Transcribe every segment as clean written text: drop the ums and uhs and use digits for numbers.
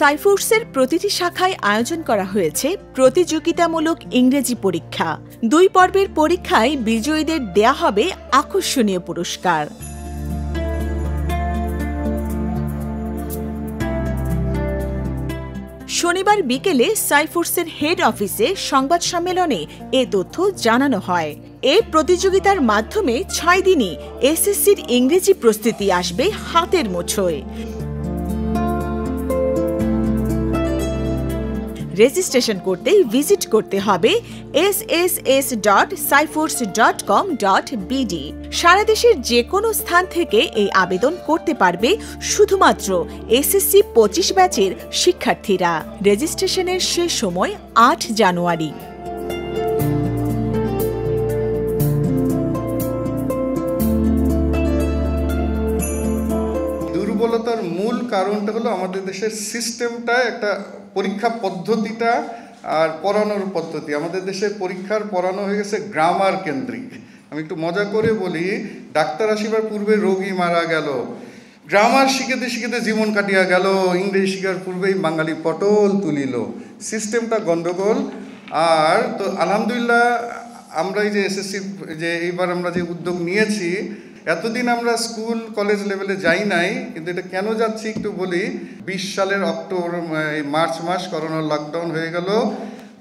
সাইফোর্সের প্রতিটি শাখায় আয়োজন করা হয়েছে প্রতিযোগিতামূলক ইংরেজি পরীক্ষা। 2 পর্বের পরীক্ষায় বিজয়ীদের দেয়া হবে আকর্ষণীয় পুরস্কার। শনিবার বিকেলে সাইফোর্সের হেড অফিসে সংবাদ সম্মেলনে এ তথ্য জানানো হয়। এই প্রতিযোগিতার মাধ্যমে 6 দিনই এসএসসির ইংরেজি প্রস্তুতি আসবে হাতের মুঠোয়। রেজিস্ট্রেশন করতে ভিজিট করতে হবে sss.cyforce.com.bd। সারা দেশের যে কোনো স্থান থেকে এই আবেদন করতে পারবে শুধুমাত্র এসএসসি 25 ব্যাচের শিক্ষার্থীরা। রেজিস্ট্রেশনের শেষ সময় 8 জানুয়ারি। দুর্বলতার মূল কারণটা হলো আমাদের দেশের সিস্টেমটা, একটা পরীক্ষা পদ্ধতিটা আর পড়ানোর পদ্ধতি। আমাদের দেশের পরীক্ষার পড়ানো হয়ে গেছে গ্রামার কেন্দ্রিক। আমি একটু মজা করে বলি, ডাক্তার আসিবার পূর্বে রোগী মারা গেল, গ্রামার শিখেতে শিখেতে জীবন কাটিয়া গেল, ইংরেজি শিখার পূর্বেই বাঙালি পটল তুলিল। সিস্টেমটা গণ্ডগোল। আর তো আলহামদুলিল্লাহ আমরা এই যে এসএসসি যে এইবার আমরা যে উদ্যোগ নিয়েছি, এতদিন আমরা স্কুল কলেজ লেভেলে যাই নাই, কিন্তু এটা কেন যাচ্ছি একটু বলি। 20 সালের অক্টোবর মার্চ মাস করোনার লকডাউন হয়ে গেল,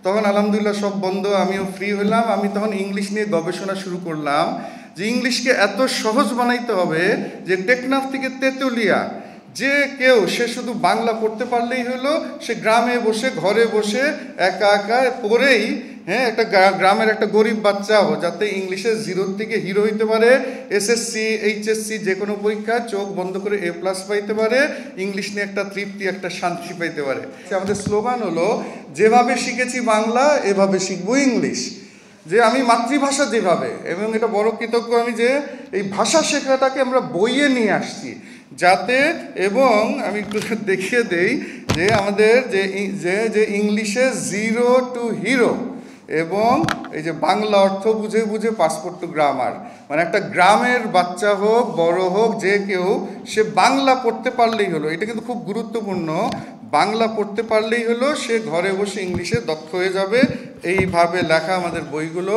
তখন আলহামদুলিল্লাহ সব বন্ধ, আমিও ফ্রি হলাম। আমি তখন ইংলিশ নিয়ে গবেষণা শুরু করলাম যে ইংলিশকে এত সহজ বানাইতে হবে যে টেকনাফ থেকে তেঁতুলিয়া যে কেউ সে শুধু বাংলা পড়তে পারলেই হলো, সে গ্রামে বসে ঘরে বসে একা একা পড়েই একটা গ্রামের একটা গরিব বাচ্চাও যাতে ইংলিশে 0 থেকে হিরো হইতে পারে, এসএসসি এইচএসসি যে কোনো পরীক্ষায় চোখ বন্ধ করে A+ পাইতে পারে, ইংলিশ নিয়ে একটা তৃপ্তি একটা শান্তি পাইতে পারে। আমাদের স্লোগান হলো যেভাবে শিখেছি বাংলা এভাবে শিখবো ইংলিশ। যে আমি মাতৃভাষা যেভাবে, এবং এটা বড় কৃতজ্ঞ আমি যে এই ভাষা শেখাটাকে আমরা বইয়ে নিয়ে আসছি যাতে, এবং আমি একটু দেখিয়ে দেই যে আমাদের যে ইংলিশে 0 to হিরো এবং এই যে বাংলা অর্থ বুঝে বুঝে পাসপোর্ট টু গ্রামার, মানে একটা গ্রামের বাচ্চা হোক বড় হোক যে কেউ সে বাংলা পড়তে পারলেই হলো। এটা কিন্তু খুব গুরুত্বপূর্ণ, বাংলা পড়তে পারলেই হলো, সে ঘরে বসে ইংলিশে দক্ষ হয়ে যাবে। এইভাবে লেখা আমাদের বইগুলো।